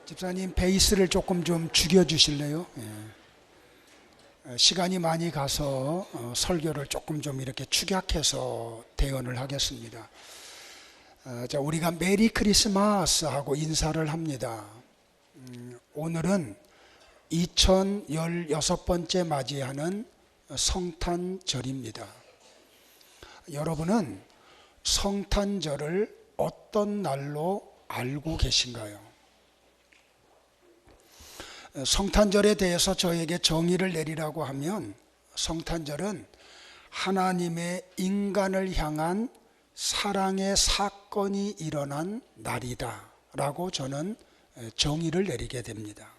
집사님 베이스를 조금 좀 죽여주실래요? 시간이 많이 가서 설교를 조금 좀 이렇게 축약해서 대언을 하겠습니다. 자, 우리가 메리 크리스마스 하고 인사를 합니다. 오늘은 2016번째 맞이하는 성탄절입니다. 여러분은 성탄절을 어떤 날로 알고 계신가요? 성탄절에 대해서 저에게 정의를 내리라고 하면 성탄절은 하나님의 인간을 향한 사랑의 사건이 일어난 날이다 라고 저는 정의를 내리게 됩니다.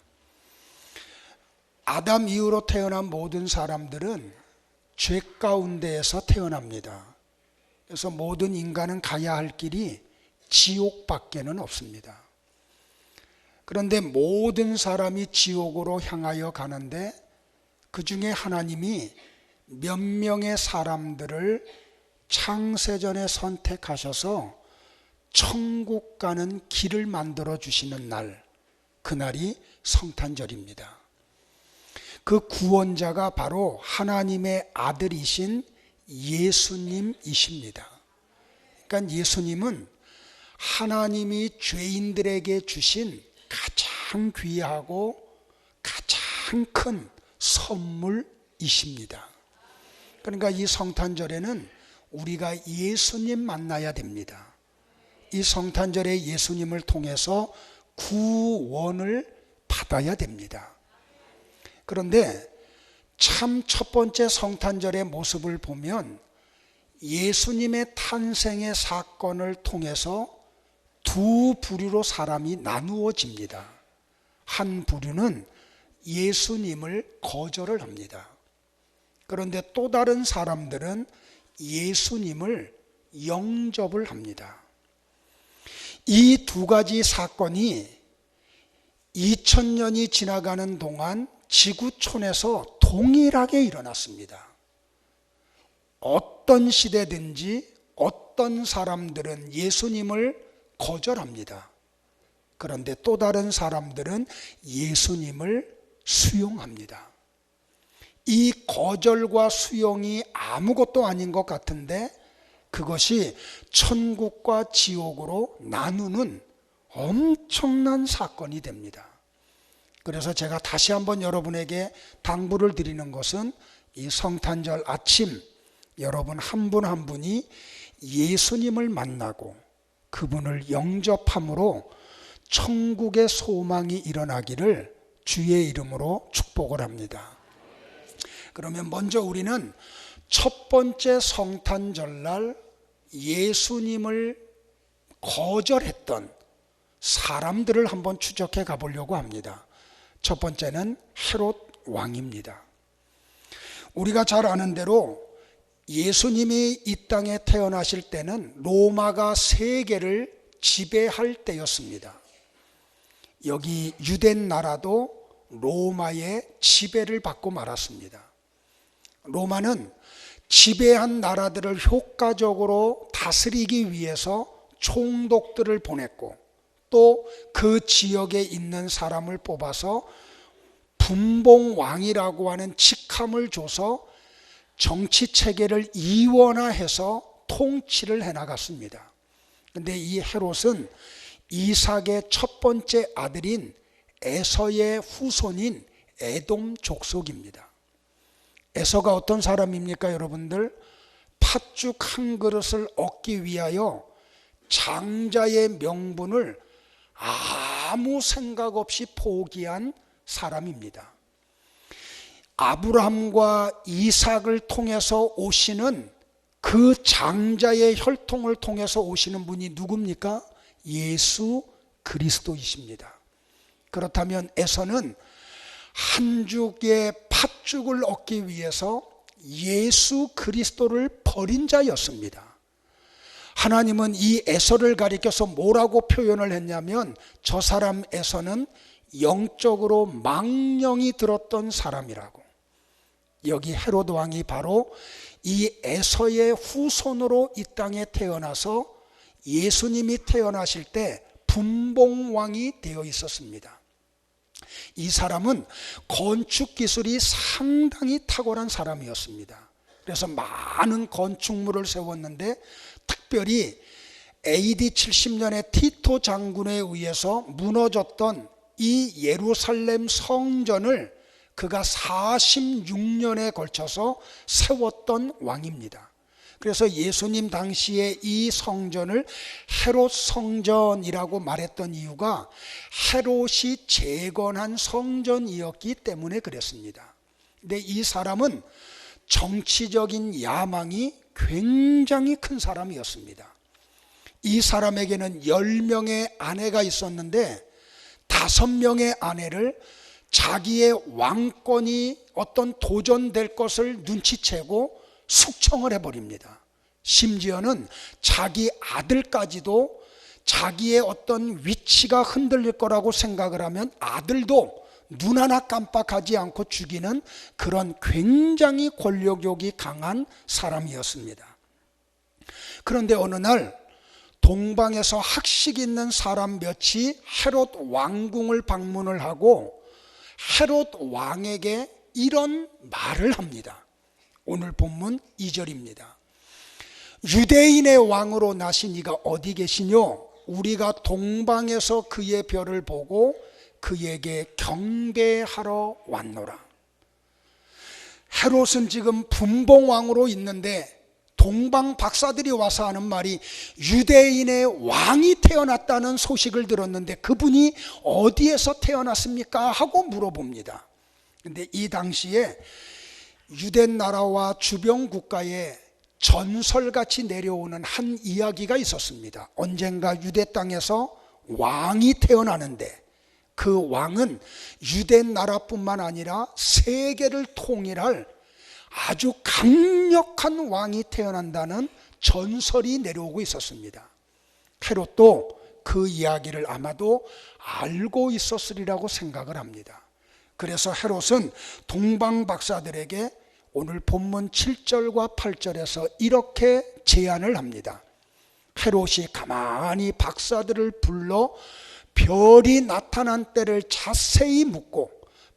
아담 이후로 태어난 모든 사람들은 죄 가운데에서 태어납니다. 그래서 모든 인간은 가야 할 길이 지옥밖에는 없습니다. 그런데 모든 사람이 지옥으로 향하여 가는데 그 중에 하나님이 몇 명의 사람들을 창세전에 선택하셔서 천국 가는 길을 만들어 주시는 날, 그날이 성탄절입니다. 그 구원자가 바로 하나님의 아들이신 예수님이십니다. 그러니까 예수님은 하나님이 죄인들에게 주신 가장 귀하고 가장 큰 선물이십니다. 그러니까 이 성탄절에는 우리가 예수님 만나야 됩니다. 이 성탄절에 예수님을 통해서 구원을 받아야 됩니다. 그런데 참 첫 번째 성탄절의 모습을 보면 예수님의 탄생의 사건을 통해서 두 부류로 사람이 나누어집니다. 한 부류는 예수님을 거절을 합니다. 그런데 또 다른 사람들은 예수님을 영접을 합니다. 이 두 가지 사건이 2000년이 지나가는 동안 지구촌에서 동일하게 일어났습니다. 어떤 시대든지 어떤 사람들은 예수님을 거절합니다. 그런데 또 다른 사람들은 예수님을 수용합니다. 이 거절과 수용이 아무것도 아닌 것 같은데 그것이 천국과 지옥으로 나누는 엄청난 사건이 됩니다. 그래서 제가 다시 한번 여러분에게 당부를 드리는 것은 이 성탄절 아침 여러분 한 분 한 분이 예수님을 만나고 그분을 영접함으로 천국의 소망이 일어나기를 주의 이름으로 축복을 합니다. 그러면 먼저 우리는 첫 번째 성탄절날 예수님을 거절했던 사람들을 한번 추적해 가보려고 합니다. 첫 번째는 헤롯 왕입니다. 우리가 잘 아는 대로 예수님이 이 땅에 태어나실 때는 로마가 세계를 지배할 때였습니다. 여기 유대 나라도 로마의 지배를 받고 말았습니다. 로마는 지배한 나라들을 효과적으로 다스리기 위해서 총독들을 보냈고 또 그 지역에 있는 사람을 뽑아서 분봉왕이라고 하는 직함을 줘서 정치 체계를 이원화해서 통치를 해나갔습니다. 그런데 이 헤롯은 이삭의 첫 번째 아들인 에서의 후손인 에돔 족속입니다. 에서가 어떤 사람입니까, 여러분들? 팥죽 한 그릇을 얻기 위하여 장자의 명분을 아무 생각 없이 포기한 사람입니다. 아브라함과 이삭을 통해서 오시는 그 장자의 혈통을 통해서 오시는 분이 누굽니까? 예수 그리스도이십니다. 그렇다면 에서는 한 죽의 팥죽을 얻기 위해서 예수 그리스도를 버린 자였습니다. 하나님은 이 에서를 가리켜서 뭐라고 표현을 했냐면 저 사람 에서는 영적으로 망령이 들었던 사람이라고. 여기 헤롯 왕이 바로 이 에서의 후손으로 이 땅에 태어나서 예수님이 태어나실 때 분봉왕이 되어 있었습니다. 이 사람은 건축 기술이 상당히 탁월한 사람이었습니다. 그래서 많은 건축물을 세웠는데 특별히 AD 70년에 티토 장군에 의해서 무너졌던 이 예루살렘 성전을 그가 46년에 걸쳐서 세웠던 왕입니다. 그래서 예수님 당시에 이 성전을 헤롯 성전이라고 말했던 이유가 헤롯이 재건한 성전이었기 때문에 그랬습니다. 근데 이 사람은 정치적인 야망이 굉장히 큰 사람이었습니다. 이 사람에게는 10명의 아내가 있었는데 5명의 아내를 자기의 왕권이 어떤 도전될 것을 눈치채고 숙청을 해버립니다. 심지어는 자기 아들까지도 자기의 어떤 위치가 흔들릴 거라고 생각을 하면 아들도 눈 하나 깜빡하지 않고 죽이는 그런 굉장히 권력욕이 강한 사람이었습니다. 그런데 어느 날 동방에서 학식 있는 사람 몇이 헤롯 왕궁을 방문을 하고 헤롯 왕에게 이런 말을 합니다. 오늘 본문 2절입니다. 유대인의 왕으로 나신 이가 어디 계시뇨? 우리가 동방에서 그의 별을 보고 그에게 경배하러 왔노라. 헤롯은 지금 분봉왕으로 있는데 동방 박사들이 와서 하는 말이 유대인의 왕이 태어났다는 소식을 들었는데 그분이 어디에서 태어났습니까? 하고 물어봅니다. 근데 이 당시에 유대 나라와 주변 국가에 전설같이 내려오는 한 이야기가 있었습니다. 언젠가 유대 땅에서 왕이 태어나는데 그 왕은 유대 나라뿐만 아니라 세계를 통일할 아주 강력한 왕이 태어난다는 전설이 내려오고 있었습니다. 헤롯도 그 이야기를 아마도 알고 있었으리라고 생각을 합니다. 그래서 헤롯은 동방 박사들에게 오늘 본문 7절과 8절에서 이렇게 제안을 합니다. 헤롯이 가만히 박사들을 불러 별이 나타난 때를 자세히 묻고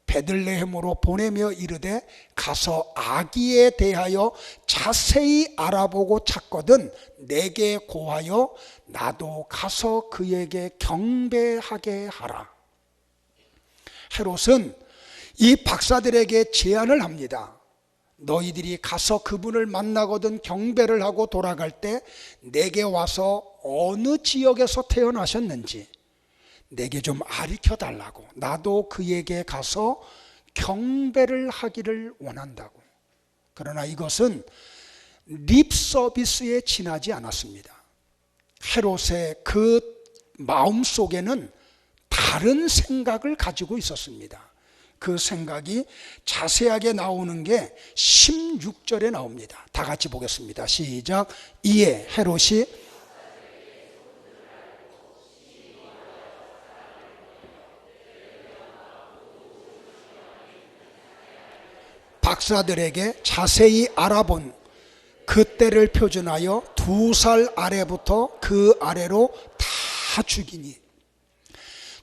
베들레헴으로 보내며 이르되 가서 아기에 대하여 자세히 알아보고 찾거든 내게 고하여 나도 가서 그에게 경배하게 하라. 헤롯은 이 박사들에게 제안을 합니다. 너희들이 가서 그분을 만나거든 경배를 하고 돌아갈 때 내게 와서 어느 지역에서 태어나셨는지 내게 좀 가르쳐 달라고, 나도 그에게 가서 경배를 하기를 원한다고. 그러나 이것은 립 서비스에 지나지 않았습니다. 헤롯의 그 마음속에는 다른 생각을 가지고 있었습니다. 그 생각이 자세하게 나오는 게 16절에 나옵니다. 다 같이 보겠습니다. 시작. 이에 헤롯이 박사들에게 자세히 알아본 그때를 표준하여 2살 아래부터 그 아래로 다 죽이니.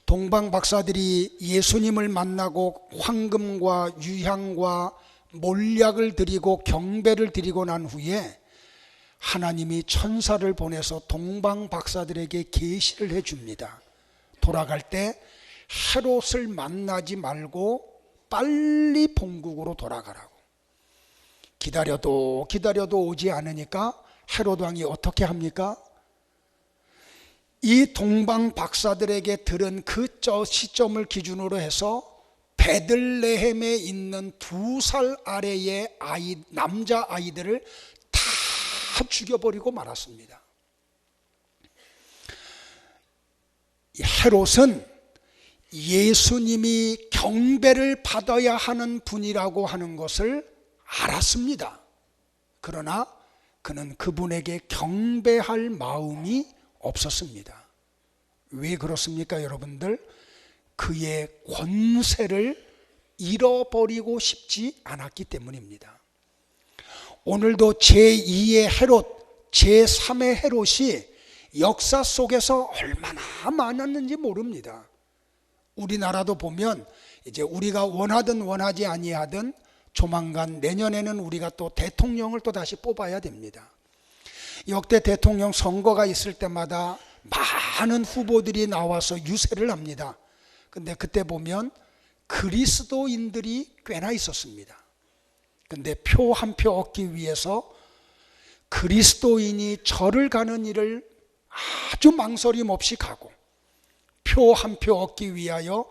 동방 박사들이 예수님을 만나고 황금과 유향과 몰약을 드리고 경배를 드리고 난 후에 하나님이 천사를 보내서 동방 박사들에게 계시를 해줍니다. 돌아갈 때 헤롯을 만나지 말고 빨리 본국으로 돌아가라고. 기다려도 오지 않으니까 헤롯 왕이 어떻게 합니까? 이 동방 박사들에게 들은 그 시점을 기준으로 해서 베들레헴에 있는 2살 아래의 남자 아이들을 다 죽여버리고 말았습니다. 헤롯은 예수님이 경배를 받아야 하는 분이라고 하는 것을 알았습니다. 그러나 그는 그분에게 경배할 마음이 없었습니다. 왜 그렇습니까, 여러분들? 그의 권세를 잃어버리고 싶지 않았기 때문입니다. 오늘도 제2의 헤롯, 제3의 헤롯이 역사 속에서 얼마나 많았는지 모릅니다. 우리나라도 보면 이제 우리가 원하든 원하지 아니하든 조만간 내년에는 우리가 또 대통령을 또 다시 뽑아야 됩니다. 역대 대통령 선거가 있을 때마다 많은 후보들이 나와서 유세를 합니다. 근데 그때 보면 그리스도인들이 꽤나 있었습니다. 근데 표 한 표 얻기 위해서 그리스도인이 절을 가는 일을 아주 망설임 없이 가고, 표 한 표 얻기 위하여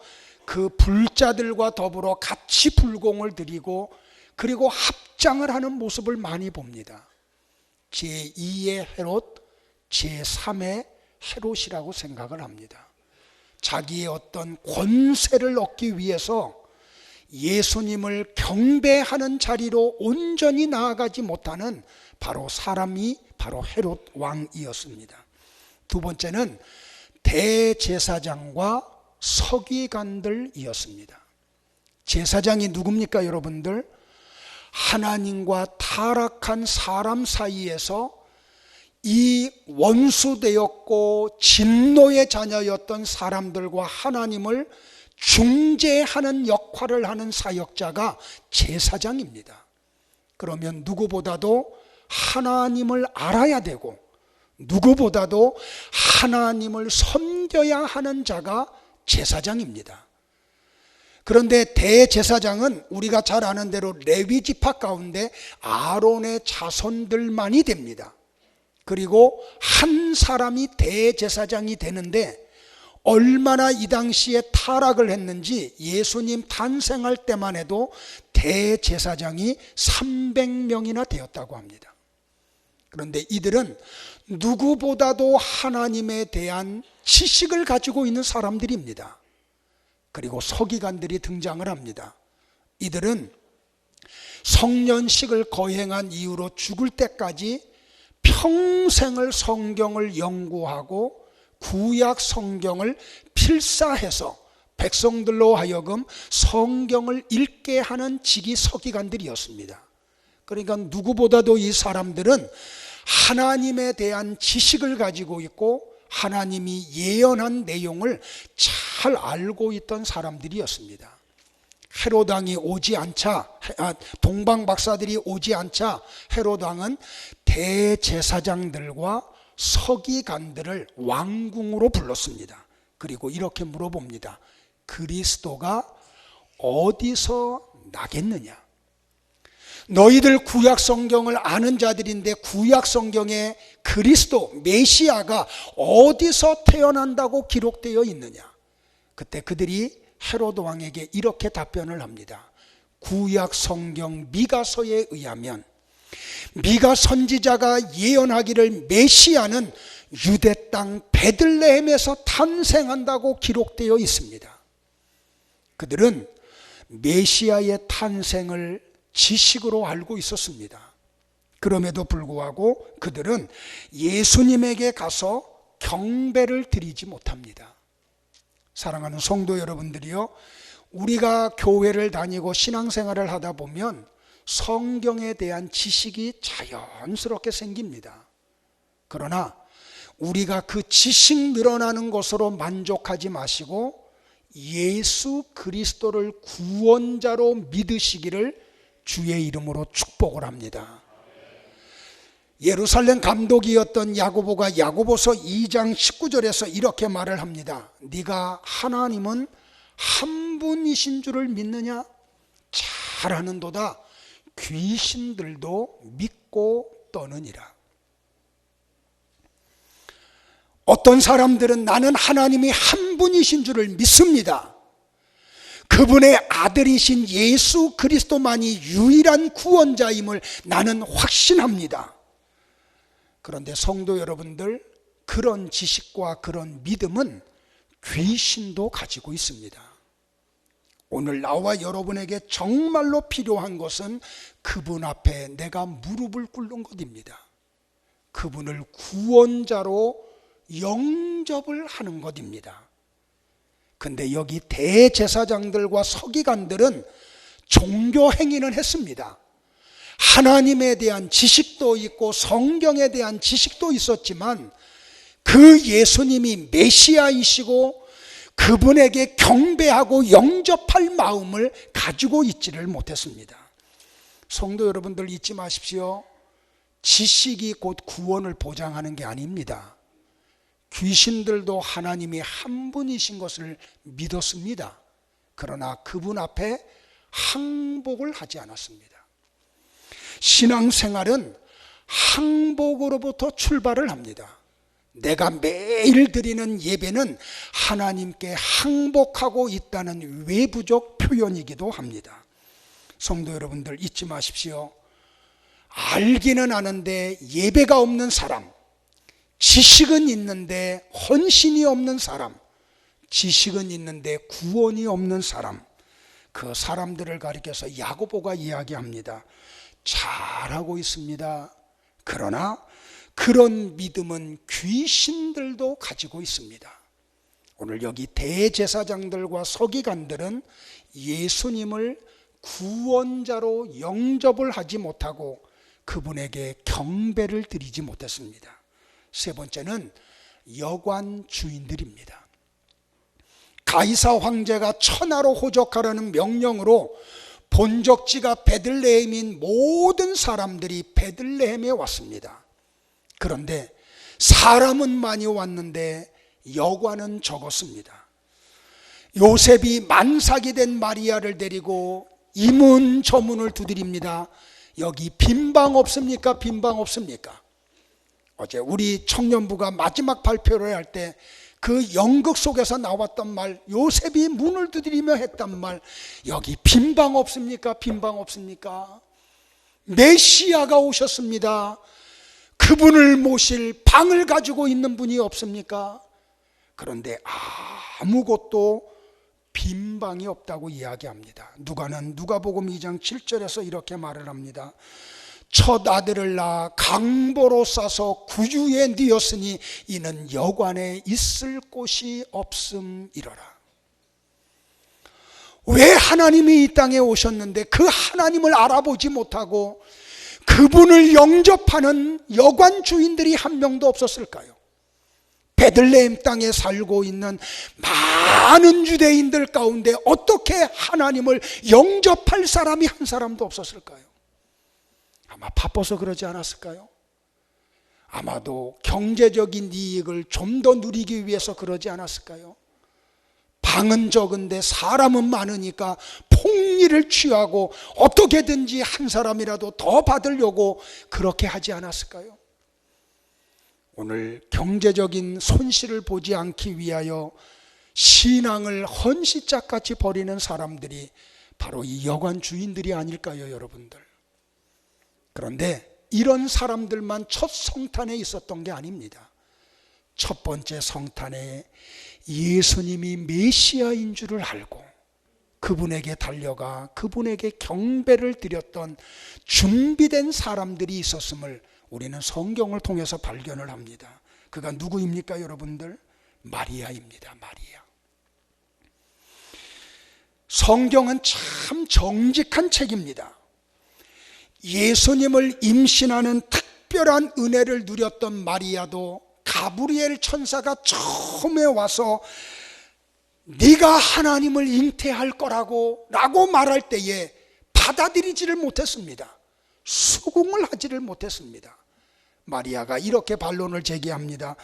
그 불자들과 더불어 같이 불공을 드리고, 그리고 합장을 하는 모습을 많이 봅니다. 제2의 헤롯, 제3의 헤롯이라고 생각을 합니다. 자기의 어떤 권세를 얻기 위해서 예수님을 경배하는 자리로 온전히 나아가지 못하는 바로 사람이 바로 헤롯 왕이었습니다. 두 번째는 대제사장과 서기관들이었습니다. 제사장이 누굽니까, 여러분들? 하나님과 타락한 사람 사이에서 이 원수되었고 진노의 자녀였던 사람들과 하나님을 중재하는 역할을 하는 사역자가 제사장입니다. 그러면 누구보다도 하나님을 알아야 되고, 누구보다도 하나님을 섬겨야 하는 자가 제사장입니다. 그런데 대제사장은 우리가 잘 아는 대로 레위 지파 가운데 아론의 자손들만이 됩니다. 그리고 한 사람이 대제사장이 되는데, 얼마나 이 당시에 타락을 했는지 예수님 탄생할 때만 해도 대제사장이 300명이나 되었다고 합니다. 그런데 이들은 누구보다도 하나님에 대한 지식을 가지고 있는 사람들입니다. 그리고 서기관들이 등장을 합니다. 이들은 성년식을 거행한 이후로 죽을 때까지 평생을 성경을 연구하고 구약 성경을 필사해서 백성들로 하여금 성경을 읽게 하는 직위 서기관들이었습니다. 그러니까 누구보다도 이 사람들은 하나님에 대한 지식을 가지고 있고 하나님이 예언한 내용을 잘 알고 있던 사람들이었습니다. 헤롯 왕이 오지 않자, 동방 박사들이 오지 않자 헤롯 왕은 대제사장들과 서기관들을 왕궁으로 불렀습니다. 그리고 이렇게 물어봅니다. 그리스도가 어디서 나겠느냐? 너희들 구약 성경을 아는 자들인데 구약 성경에 그리스도 메시아가 어디서 태어난다고 기록되어 있느냐? 그때 그들이 헤롯 왕에게 이렇게 답변을 합니다. 구약 성경 미가서에 의하면 미가 선지자가 예언하기를 메시아는 유대 땅 베들레헴에서 탄생한다고 기록되어 있습니다. 그들은 메시아의 탄생을 지식으로 알고 있었습니다. 그럼에도 불구하고 그들은 예수님에게 가서 경배를 드리지 못합니다. 사랑하는 성도 여러분들이요, 우리가 교회를 다니고 신앙생활을 하다 보면 성경에 대한 지식이 자연스럽게 생깁니다. 그러나 우리가 그 지식 늘어나는 것으로 만족하지 마시고 예수 그리스도를 구원자로 믿으시기를 주의 이름으로 축복을 합니다. 예루살렘 감독이었던 야고보가 야고보서 2장 19절에서 이렇게 말을 합니다. 네가 하나님은 한 분이신 줄을 믿느냐? 잘하는도다. 귀신들도 믿고 떠느니라. 어떤 사람들은 나는 하나님이 한 분이신 줄을 믿습니다. 그분의 아들이신 예수 그리스도만이 유일한 구원자임을 나는 확신합니다. 그런데 성도 여러분들, 그런 지식과 그런 믿음은 귀신도 가지고 있습니다. 오늘 나와 여러분에게 정말로 필요한 것은 그분 앞에 내가 무릎을 꿇는 것입니다. 그분을 구원자로 영접을 하는 것입니다. 근데 여기 대제사장들과 서기관들은 종교 행위는 했습니다. 하나님에 대한 지식도 있고 성경에 대한 지식도 있었지만 그 예수님이 메시아이시고 그분에게 경배하고 영접할 마음을 가지고 있지를 못했습니다. 성도 여러분들 잊지 마십시오. 지식이 곧 구원을 보장하는 게 아닙니다. 귀신들도 하나님이 한 분이신 것을 믿었습니다. 그러나 그분 앞에 항복을 하지 않았습니다. 신앙생활은 항복으로부터 출발을 합니다. 내가 매일 드리는 예배는 하나님께 항복하고 있다는 외부적 표현이기도 합니다. 성도 여러분들 잊지 마십시오. 알기는 아는데 예배가 없는 사람, 지식은 있는데 헌신이 없는 사람, 지식은 있는데 구원이 없는 사람, 그 사람들을 가리켜서 야고보가 이야기합니다. 잘하고 있습니다. 그러나 그런 믿음은 귀신들도 가지고 있습니다. 오늘 여기 대제사장들과 서기관들은 예수님을 구원자로 영접을 하지 못하고 그분에게 경배를 드리지 못했습니다. 세 번째는 여관 주인들입니다. 가이사 황제가 천하로 호적하라는 명령으로 본적지가 베들레헴인 모든 사람들이 베들레헴에 왔습니다. 그런데 사람은 많이 왔는데 여관은 적었습니다. 요셉이 만삭이 된 마리아를 데리고 이문저문을 두드립니다. 여기 빈방 없습니까? 빈방 없습니까? 어제 우리 청년부가 마지막 발표를 할 때 그 연극 속에서 나왔던 말, 요셉이 문을 두드리며 했던 말, 여기 빈방 없습니까? 빈방 없습니까? 메시아가 오셨습니다. 그분을 모실 방을 가지고 있는 분이 없습니까? 그런데 아무것도 빈 방이 없다고 이야기합니다. 누가는 누가복음 2장 7절에서 이렇게 말을 합니다. 첫 아들을 낳아 강보로 싸서 구유에 뉘었으니 이는 여관에 있을 곳이 없음이러라. 왜 하나님이 이 땅에 오셨는데 그 하나님을 알아보지 못하고 그분을 영접하는 여관 주인들이 한 명도 없었을까요? 베들레헴 땅에 살고 있는 많은 유대인들 가운데 어떻게 하나님을 영접할 사람이 한 사람도 없었을까요? 아마 바빠서 그러지 않았을까요? 아마도 경제적인 이익을 좀 더 누리기 위해서 그러지 않았을까요? 방은 적은데 사람은 많으니까 폭리를 취하고 어떻게든지 한 사람이라도 더 받으려고 그렇게 하지 않았을까요? 오늘 경제적인 손실을 보지 않기 위하여 신앙을 헌시짝같이 버리는 사람들이 바로 이 여관 주인들이 아닐까요, 여러분들? 그런데 이런 사람들만 첫 성탄에 있었던 게 아닙니다. 첫 번째 성탄에 예수님이 메시아인 줄을 알고 그분에게 달려가 그분에게 경배를 드렸던 준비된 사람들이 있었음을 우리는 성경을 통해서 발견을 합니다. 그가 누구입니까, 여러분들? 마리아입니다. 마리아. 성경은 참 정직한 책입니다. 예수님을 임신하는 특별한 은혜를 누렸던 마리아도 가브리엘 천사가 처음에 와서 네가 하나님을 잉태할 거라고 라고 말할 때에 받아들이지를 못했습니다. 수긍을 하지를 못했습니다. 마리아가 이렇게 반론을 제기합니다.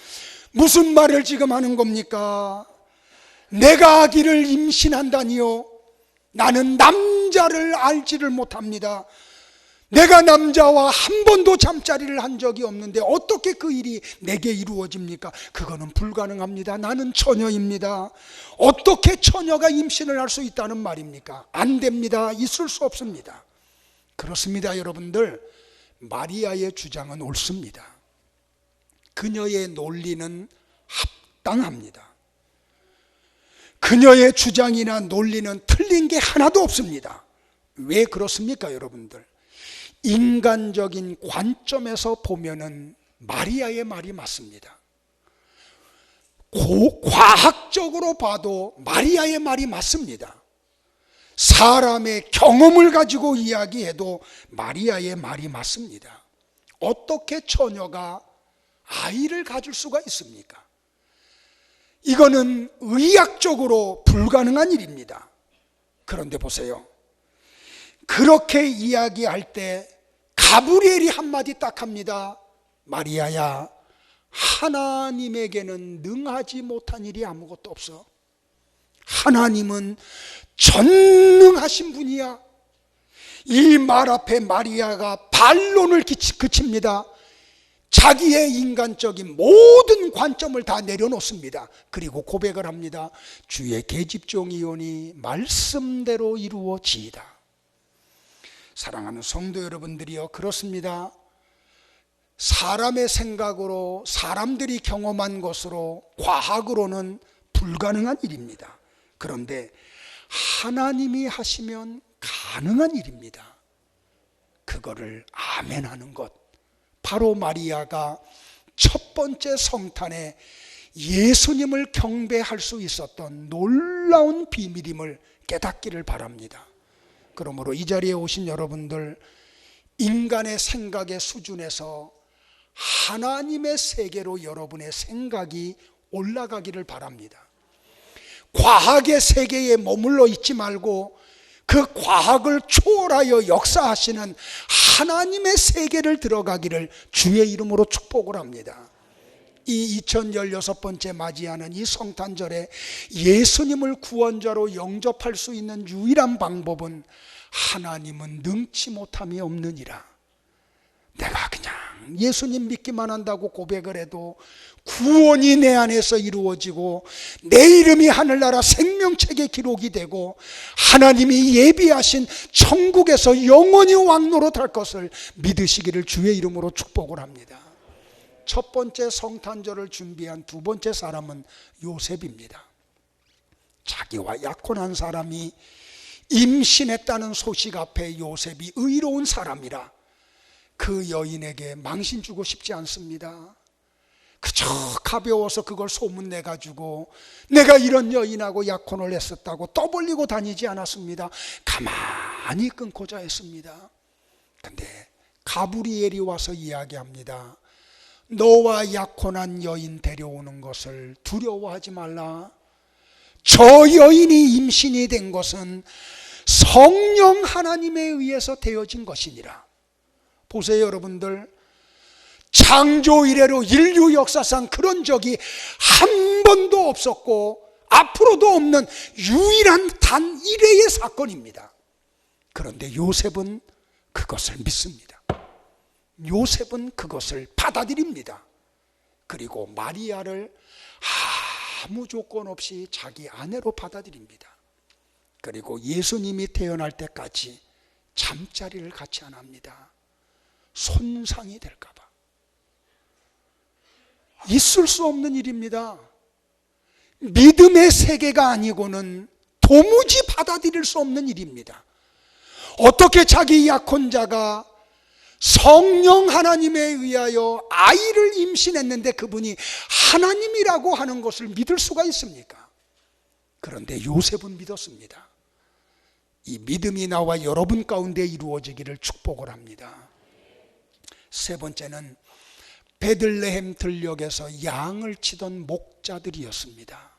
무슨 말을 지금 하는 겁니까? 내가 아기를 임신한다니요? 나는 남자를 알지를 못합니다. 내가 남자와 한 번도 잠자리를 한 적이 없는데 어떻게 그 일이 내게 이루어집니까? 그거는 불가능합니다. 나는 처녀입니다. 어떻게 처녀가 임신을 할 수 있다는 말입니까? 안 됩니다. 있을 수 없습니다. 그렇습니다, 여러분들. 마리아의 주장은 옳습니다. 그녀의 논리는 합당합니다. 그녀의 주장이나 논리는 틀린 게 하나도 없습니다. 왜 그렇습니까, 여러분들? 인간적인 관점에서 보면은 마리아의 말이 맞습니다. 과학적으로 봐도 마리아의 말이 맞습니다. 사람의 경험을 가지고 이야기해도 마리아의 말이 맞습니다. 어떻게 처녀가 아이를 가질 수가 있습니까? 이거는 의학적으로 불가능한 일입니다. 그런데 보세요. 그렇게 이야기할 때 가브리엘이 한마디 딱 합니다. 마리아야, 하나님에게는 능하지 못한 일이 아무것도 없어. 하나님은 전능하신 분이야. 이 말 앞에 마리아가 반론을 그칩니다. 자기의 인간적인 모든 관점을 다 내려놓습니다. 그리고 고백을 합니다. 주의 계집종이오니 말씀대로 이루어지이다. 사랑하는 성도 여러분들이여, 그렇습니다. 사람의 생각으로, 사람들이 경험한 것으로, 과학으로는 불가능한 일입니다. 그런데 하나님이 하시면 가능한 일입니다. 그거를 아멘하는 것, 바로 마리아가 첫 번째 성탄에 예수님을 경배할 수 있었던 놀라운 비밀임을 깨닫기를 바랍니다. 그러므로 이 자리에 오신 여러분들, 인간의 생각의 수준에서 하나님의 세계로 여러분의 생각이 올라가기를 바랍니다. 과학의 세계에 머물러 있지 말고 그 과학을 초월하여 역사하시는 하나님의 세계를 들어가기를 주의 이름으로 축복을 합니다. 이 2016번째 맞이하는 이 성탄절에 예수님을 구원자로 영접할 수 있는 유일한 방법은 하나님은 능치 못함이 없느니라. 내가 그냥 예수님 믿기만 한다고 고백을 해도 구원이 내 안에서 이루어지고 내 이름이 하늘나라 생명책에 기록이 되고 하나님이 예비하신 천국에서 영원히 왕노릇할 것을 믿으시기를 주의 이름으로 축복을 합니다. 첫 번째 성탄절을 준비한 두 번째 사람은 요셉입니다. 자기와 약혼한 사람이 임신했다는 소식 앞에 요셉이 의로운 사람이라 그 여인에게 망신 주고 싶지 않습니다. 그저 가벼워서 그걸 소문내가지고 내가 이런 여인하고 약혼을 했었다고 떠벌리고 다니지 않았습니다. 가만히 끊고자 했습니다. 근데 가브리엘이 와서 이야기합니다. 너와 약혼한 여인 데려오는 것을 두려워하지 말라. 저 여인이 임신이 된 것은 성령 하나님에 의해서 되어진 것이니라. 보세요 여러분들, 창조 이래로 인류 역사상 그런 적이 한 번도 없었고 앞으로도 없는 유일한 단 1회의 사건입니다. 그런데 요셉은 그것을 믿습니다. 요셉은 그것을 받아들입니다. 그리고 마리아를 아무 조건 없이 자기 아내로 받아들입니다. 그리고 예수님이 태어날 때까지 잠자리를 같이 안 합니다. 손상이 될까 봐. 있을 수 없는 일입니다. 믿음의 세계가 아니고는 도무지 받아들일 수 없는 일입니다. 어떻게 자기 약혼자가 성령 하나님에 의하여 아이를 임신했는데 그분이 하나님이라고 하는 것을 믿을 수가 있습니까? 그런데 요셉은 믿었습니다. 이 믿음이 나와 여러분 가운데 이루어지기를 축복을 합니다. 세 번째는 베들레헴 들녘에서 양을 치던 목자들이었습니다.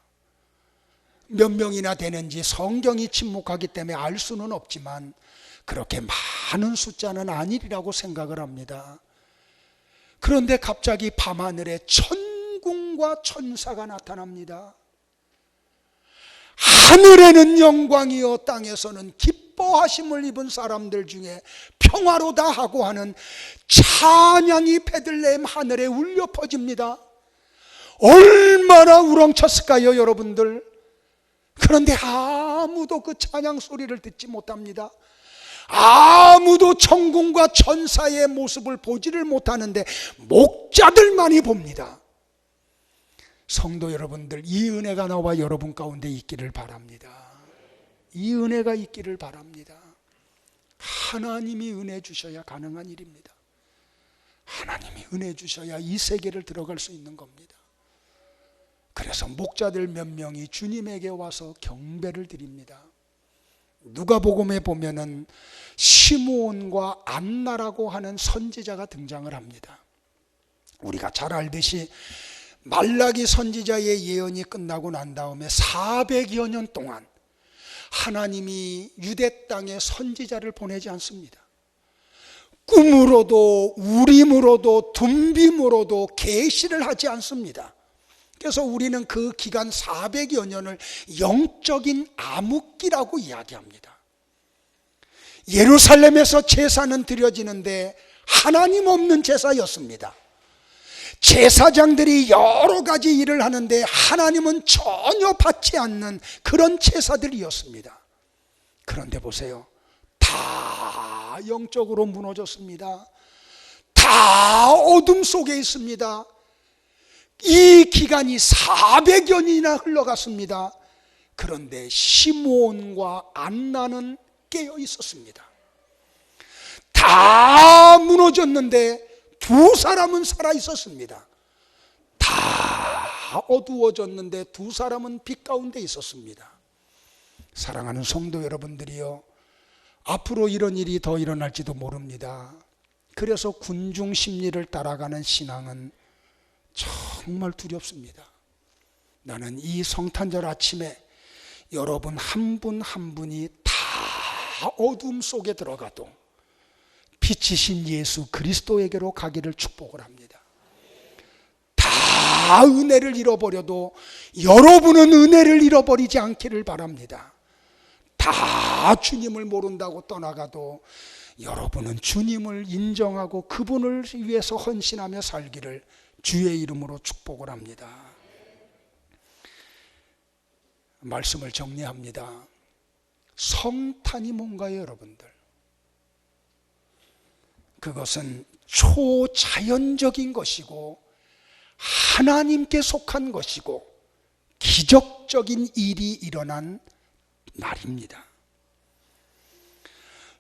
몇 명이나 되는지 성경이 침묵하기 때문에 알 수는 없지만 그렇게 많은 숫자는 아니리라고 생각을 합니다. 그런데 갑자기 밤하늘에 천군과 천사가 나타납니다. 하늘에는 영광이요 땅에서는 기뻐하심을 입은 사람들 중에 평화로다 하고 하는 찬양이 베들레헴 하늘에 울려 퍼집니다. 얼마나 우렁쳤을까요 여러분들? 그런데 아무도 그 찬양 소리를 듣지 못합니다. 아무도 천군과 천사의 모습을 보지를 못하는데 목자들만이 봅니다. 성도 여러분들, 이 은혜가 나와 여러분 가운데 있기를 바랍니다. 이 은혜가 있기를 바랍니다. 하나님이 은혜 주셔야 가능한 일입니다. 하나님이 은혜 주셔야 이 세계를 들어갈 수 있는 겁니다. 그래서 목자들 몇 명이 주님에게 와서 경배를 드립니다. 누가복음에 보면은 시므온과 안나라고 하는 선지자가 등장을 합니다. 우리가 잘 알듯이 말라기 선지자의 예언이 끝나고 난 다음에 400여 년 동안 하나님이 유대 땅에 선지자를 보내지 않습니다. 꿈으로도 우림으로도 둠빔으로도 계시를 하지 않습니다. 그래서 우리는 그 기간 400여 년을 영적인 암흑기라고 이야기합니다. 예루살렘에서 제사는 드려지는데 하나님 없는 제사였습니다. 제사장들이 여러 가지 일을 하는데 하나님은 전혀 받지 않는 그런 제사들이었습니다. 그런데 보세요, 다 영적으로 무너졌습니다. 다 어둠 속에 있습니다. 이 기간이 400여 년이나 흘러갔습니다. 그런데 시므온과 안나는 깨어 있었습니다. 다 무너졌는데 두 사람은 살아 있었습니다. 다 어두워졌는데 두 사람은 빛 가운데 있었습니다. 사랑하는 성도 여러분들이요, 앞으로 이런 일이 더 일어날지도 모릅니다. 그래서 군중 심리를 따라가는 신앙은 정말 두렵습니다. 나는 이 성탄절 아침에 여러분 한 분 한 분이 다 어둠 속에 들어가도 빛이신 예수 그리스도에게로 가기를 축복을 합니다. 다 은혜를 잃어버려도 여러분은 은혜를 잃어버리지 않기를 바랍니다. 다 주님을 모른다고 떠나가도 여러분은 주님을 인정하고 그분을 위해서 헌신하며 살기를 주의 이름으로 축복을 합니다. 말씀을 정리합니다. 성탄이 뭔가요, 여러분들? 그것은 초자연적인 것이고 하나님께 속한 것이고 기적적인 일이 일어난 날입니다.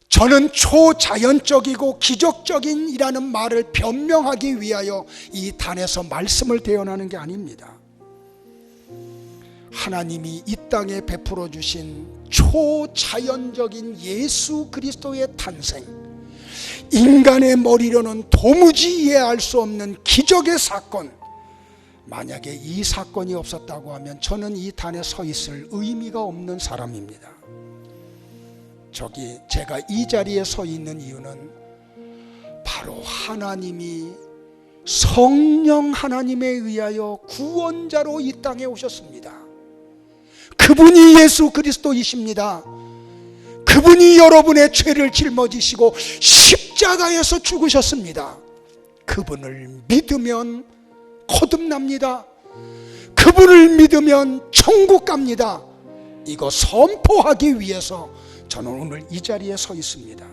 저는 초자연적이고 기적적인 이라는 말을 변명하기 위하여 이 단에서 말씀을 대언하는 게 아닙니다. 하나님이 이 땅에 베풀어 주신 초자연적인 예수 그리스도의 탄생, 인간의 머리로는 도무지 이해할 수 없는 기적의 사건, 만약에 이 사건이 없었다고 하면 저는 이 단에 서 있을 의미가 없는 사람입니다. 제가 이 자리에 서 있는 이유는 바로 하나님이 성령 하나님에 의하여 구원자로 이 땅에 오셨습니다. 그분이 예수 그리스도이십니다. 그분이 여러분의 죄를 짊어지시고 십자가에서 죽으셨습니다. 그분을 믿으면 거듭납니다. 그분을 믿으면 천국 갑니다. 이거 선포하기 위해서 저는 오늘 이 자리에 서 있습니다.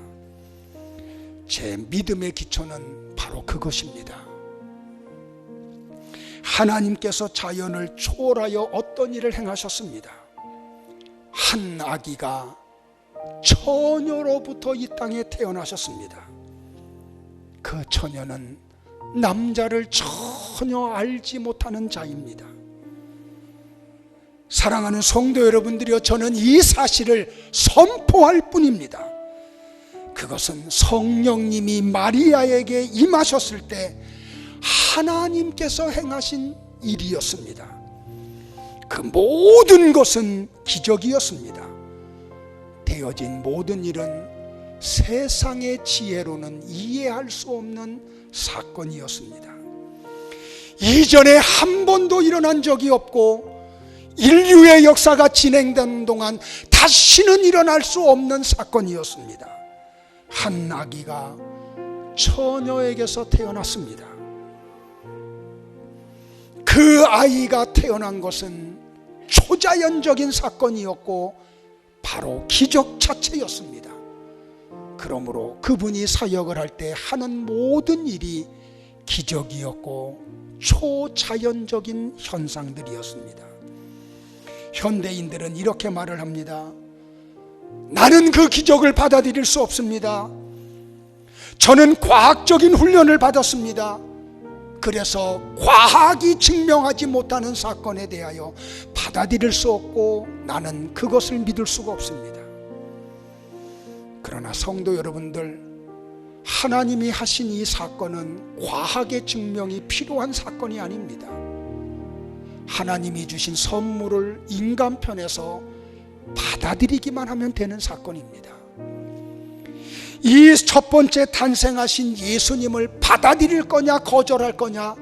제 믿음의 기초는 바로 그것입니다. 하나님께서 자연을 초월하여 어떤 일을 행하셨습니다. 한 아기가 처녀로부터 이 땅에 태어나셨습니다. 그 처녀는 남자를 전혀 알지 못하는 자입니다. 사랑하는 성도 여러분들이여, 저는 이 사실을 선포할 뿐입니다. 그것은 성령님이 마리아에게 임하셨을 때 하나님께서 행하신 일이었습니다. 그 모든 것은 기적이었습니다. 되어진 모든 일은 세상의 지혜로는 이해할 수 없는 사건이었습니다. 이전에 한 번도 일어난 적이 없고 인류의 역사가 진행되는 동안 다시는 일어날 수 없는 사건이었습니다. 한 아기가 처녀에게서 태어났습니다. 그 아이가 태어난 것은 초자연적인 사건이었고 바로 기적 자체였습니다. 그러므로 그분이 사역을 할 때 하는 모든 일이 기적이었고 초자연적인 현상들이었습니다. 현대인들은 이렇게 말을 합니다. 나는 그 기적을 받아들일 수 없습니다. 저는 과학적인 훈련을 받았습니다. 그래서 과학이 증명하지 못하는 사건에 대하여 받아들일 수 없고 나는 그것을 믿을 수가 없습니다. 그러나 성도 여러분들, 하나님이 하신 이 사건은 과학의 증명이 필요한 사건이 아닙니다. 하나님이 주신 선물을 인간 편에서 받아들이기만 하면 되는 사건입니다. 이 첫 번째 탄생하신 예수님을 받아들일 거냐 거절할 거냐,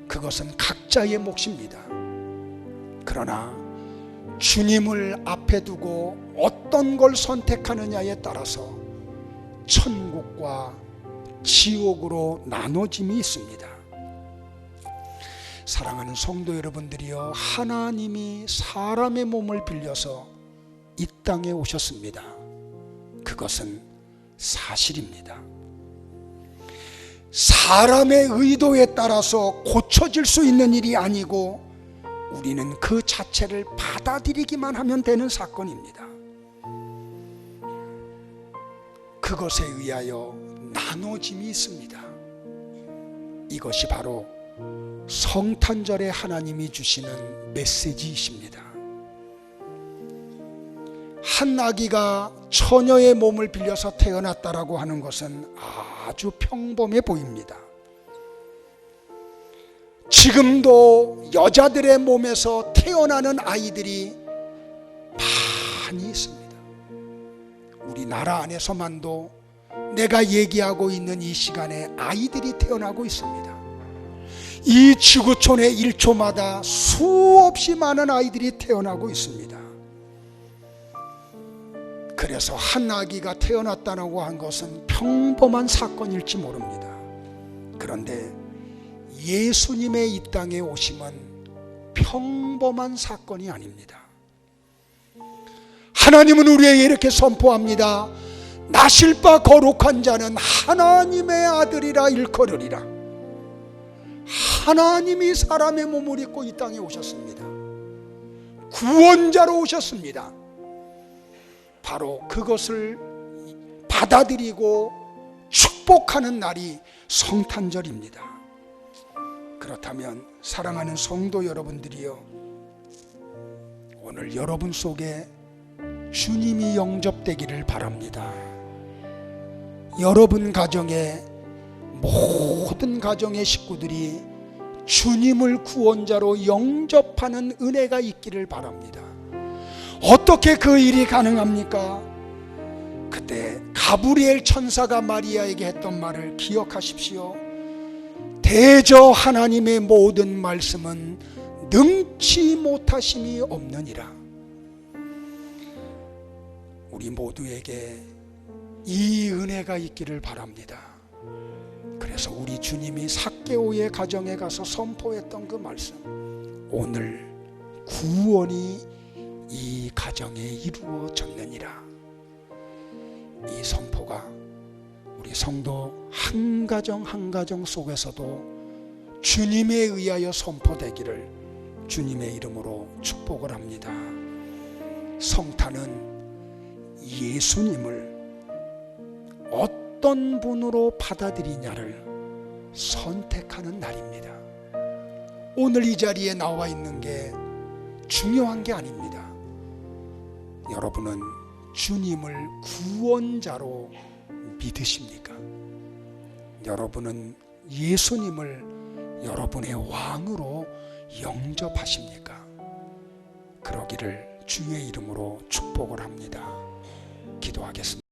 그것은 각자의 몫입니다. 그러나 주님을 앞에 두고 어떤 걸 선택하느냐에 따라서 천국과 지옥으로 나눠짐이 있습니다. 사랑하는 성도 여러분들이여, 하나님이 사람의 몸을 빌려서 이 땅에 오셨습니다. 그것은 사실입니다. 사람의 의도에 따라서 고쳐질 수 있는 일이 아니고 우리는 그 자체를 받아들이기만 하면 되는 사건입니다. 그것에 의하여 나눠짐이 있습니다. 이것이 바로 성탄절에 하나님이 주시는 메시지이십니다. 한 아기가 처녀의 몸을 빌려서 태어났다라고 하는 것은 아주 평범해 보입니다. 지금도 여자들의 몸에서 태어나는 아이들이 많이 있습니다. 우리나라 안에서만도 내가 얘기하고 있는 이 시간에 아이들이 태어나고 있습니다. 이 지구촌의 1초마다 수없이 많은 아이들이 태어나고 있습니다. 그래서 한 아기가 태어났다고 한 것은 평범한 사건일지 모릅니다. 그런데 예수님의 이 땅에 오심은 평범한 사건이 아닙니다. 하나님은 우리에게 이렇게 선포합니다. 나실 바 거룩한 자는 하나님의 아들이라 일컬으리라. 하나님이 사람의 몸을 입고 이 땅에 오셨습니다. 구원자로 오셨습니다. 바로 그것을 받아들이고 축복하는 날이 성탄절입니다. 그렇다면 사랑하는 성도 여러분들이여, 오늘 여러분 속에 주님이 영접되기를 바랍니다. 여러분 가정에, 모든 가정의 식구들이 주님을 구원자로 영접하는 은혜가 있기를 바랍니다. 어떻게 그 일이 가능합니까? 그때 가브리엘 천사가 마리아에게 했던 말을 기억하십시오. 대저 하나님의 모든 말씀은 능치 못하심이 없느니라. 우리 모두에게 이 은혜가 있기를 바랍니다. 그래서 우리 주님이 삭개오의 가정에 가서 선포했던 그 말씀, 오늘 구원이 이 가정에 이루어졌느니라. 이 선포가 우리 성도 한 가정 한 가정 속에서도 주님에 의하여 선포되기를 주님의 이름으로 축복을 합니다. 성탄은 예수님을 어떤 분으로 받아들이냐를 선택하는 날입니다. 오늘 이 자리에 나와 있는 게 중요한 게 아닙니다. 여러분은 주님을 구원자로 믿으십니까? 여러분은 예수님을 여러분의 왕으로 영접하십니까? 그러기를 주의 이름으로 축복을 합니다. 기도하겠습니다.